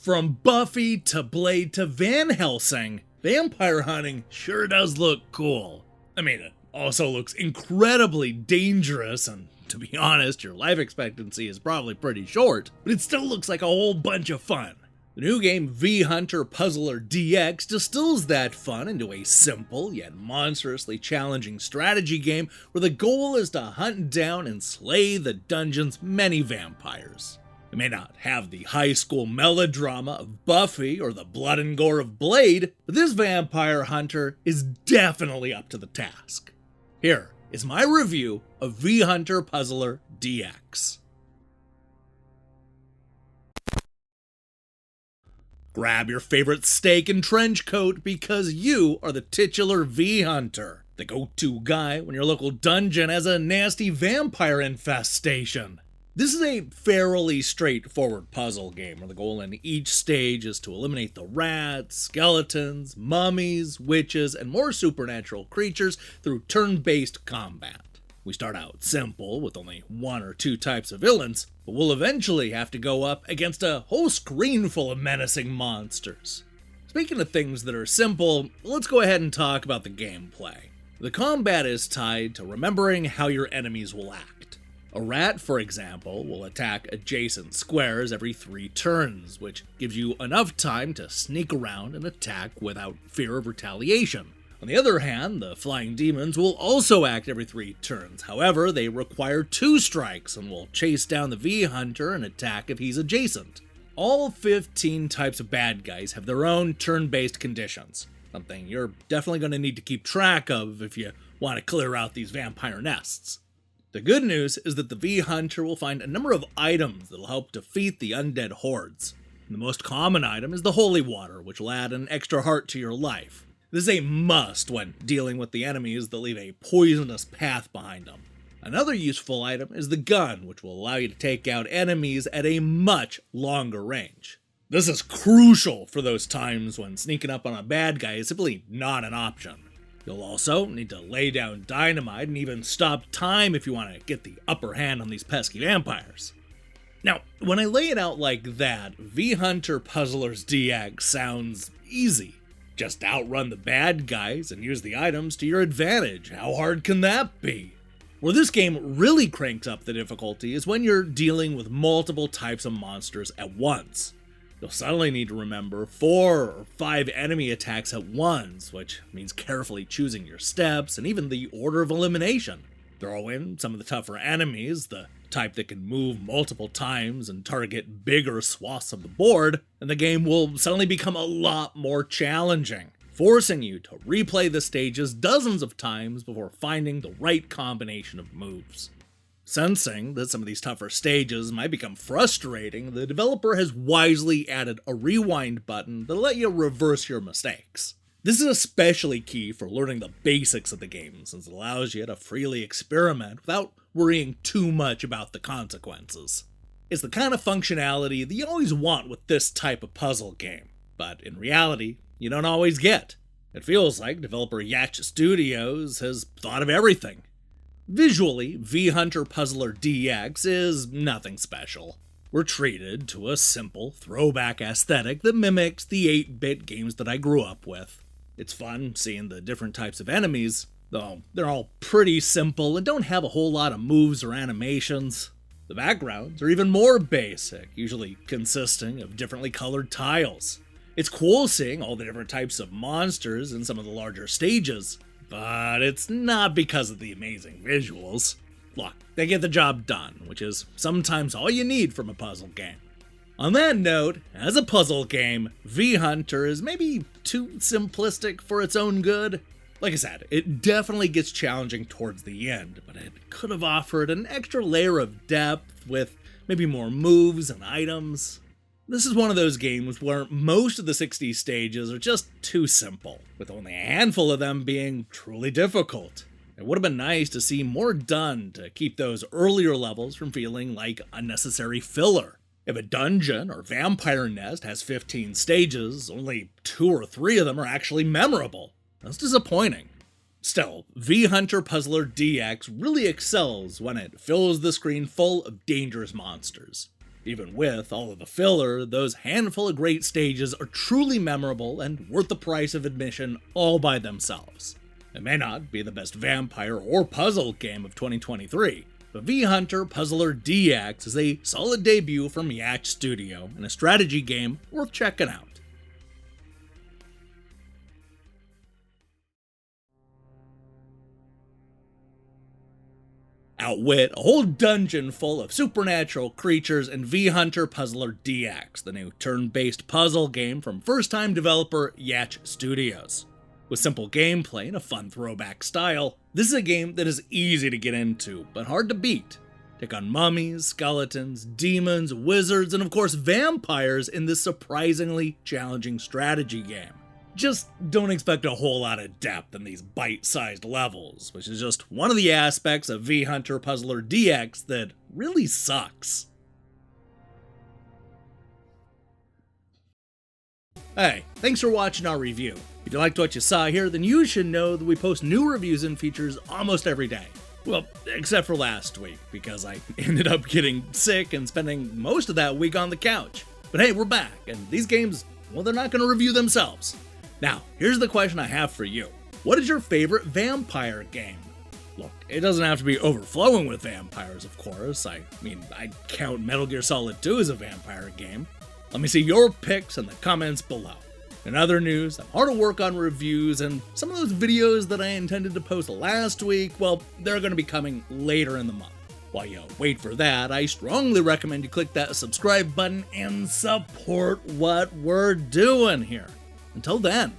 From Buffy to Blade to Van Helsing, vampire hunting sure does look cool. I mean, it also looks incredibly dangerous, and to be honest, your life expectancy is probably pretty short, but it still looks like a whole bunch of fun. The new game V Hunter Puzzler DX distills that fun into a simple yet monstrously challenging strategy game where the goal is to hunt down and slay the dungeon's many vampires. It may not have the high school melodrama of Buffy or the blood and gore of Blade, but this vampire hunter is definitely up to the task. Here is my review of V Hunter Puzzler DX. Grab your favorite steak and trench coat because you are the titular V Hunter, the go-to guy when your local dungeon has a nasty vampire infestation. This is a fairly straightforward puzzle game where the goal in each stage is to eliminate the rats, skeletons, mummies, witches, and more supernatural creatures through turn-based combat. We start out simple with only one or two types of villains, but we'll eventually have to go up against a whole screen full of menacing monsters. Speaking of things that are simple, let's go ahead and talk about the gameplay. The combat is tied to remembering how your enemies will act. A rat, for example, will attack adjacent squares every 3 turns, which gives you enough time to sneak around and attack without fear of retaliation. On the other hand, the flying demons will also act every 3 turns. However, they require 2 strikes and will chase down the V-Hunter and attack if he's adjacent. All 15 types of bad guys have their own turn-based conditions, something you're definitely going to need to keep track of if you want to clear out these vampire nests. The good news is that the V-Hunter will find a number of items that'll help defeat the undead hordes. The most common item is the holy water, which will add an extra heart to your life. This is a must when dealing with the enemies that leave a poisonous path behind them. Another useful item is the gun, which will allow you to take out enemies at a much longer range. This is crucial for those times when sneaking up on a bad guy is simply not an option. You'll also need to lay down dynamite and even stop time if you want to get the upper hand on these pesky vampires. Now, when I lay it out like that, V Hunter Puzzlers DX sounds easy. Just outrun the bad guys and use the items to your advantage. How hard can that be? Where this game really cranks up the difficulty is when you're dealing with multiple types of monsters at once. You'll suddenly need to remember 4 or 5 enemy attacks at once, which means carefully choosing your steps and even the order of elimination. Throw in some of the tougher enemies, the type that can move multiple times and target bigger swaths of the board, and the game will suddenly become a lot more challenging, forcing you to replay the stages dozens of times before finding the right combination of moves. Sensing that some of these tougher stages might become frustrating, the developer has wisely added a rewind button that'll let you reverse your mistakes. This is especially key for learning the basics of the game, since it allows you to freely experiment without worrying too much about the consequences. It's the kind of functionality that you always want with this type of puzzle game, but in reality, you don't always get. It feels like developer Yatch Studios has thought of everything. Visually, V Hunter Puzzler DX is nothing special. We're treated to a simple throwback aesthetic that mimics the 8-bit games that I grew up with. It's fun seeing the different types of enemies, though they're all pretty simple and don't have a whole lot of moves or animations. The backgrounds are even more basic, usually consisting of differently colored tiles. It's cool seeing all the different types of monsters in some of the larger stages, but it's not because of the amazing visuals. Look, they get the job done, which is sometimes all you need from a puzzle game. On that note, as a puzzle game, V Hunter is maybe too simplistic for its own good. Like I said, it definitely gets challenging towards the end, but it could have offered an extra layer of depth with maybe more moves and items. This is one of those games where most of the 60 stages are just too simple, with only a handful of them being truly difficult. It would have been nice to see more done to keep those earlier levels from feeling like unnecessary filler. If a dungeon or vampire nest has 15 stages, only 2 or 3 of them are actually memorable. That's disappointing. Still, V Hunter Puzzler DX really excels when it fills the screen full of dangerous monsters. Even with all of the filler, those handful of great stages are truly memorable and worth the price of admission all by themselves. It may not be the best vampire or puzzle game of 2023, but V-Hunter Puzzler DX is a solid debut from Yatch Studio and a strategy game worth checking out. Outwit, a whole dungeon full of supernatural creatures, and V-Hunter Puzzler DX, the new turn-based puzzle game from first-time developer Yatch Studios. With simple gameplay and a fun throwback style, this is a game that is easy to get into, but hard to beat. Take on mummies, skeletons, demons, wizards, and of course vampires in this surprisingly challenging strategy game. Just don't expect a whole lot of depth in these bite-sized levels, which is just one of the aspects of V-Hunter Puzzler DX that really sucks. Hey, thanks for watching our review. If you liked what you saw here, then you should know that we post new reviews and features almost every day. Well, except for last week, because I ended up getting sick and spending most of that week on the couch. But hey, we're back, and these games, well, they're not going to review themselves. Now, here's the question I have for you. What is your favorite vampire game? Look, it doesn't have to be overflowing with vampires, of course. I mean, I'd count Metal Gear Solid 2 as a vampire game. Let me see your picks in the comments below. In other news, I'm hard at work on reviews, and some of those videos that I intended to post last week, well, they're going to be coming later in the month. While you wait for that, I strongly recommend you click that subscribe button and support what we're doing here. Until then,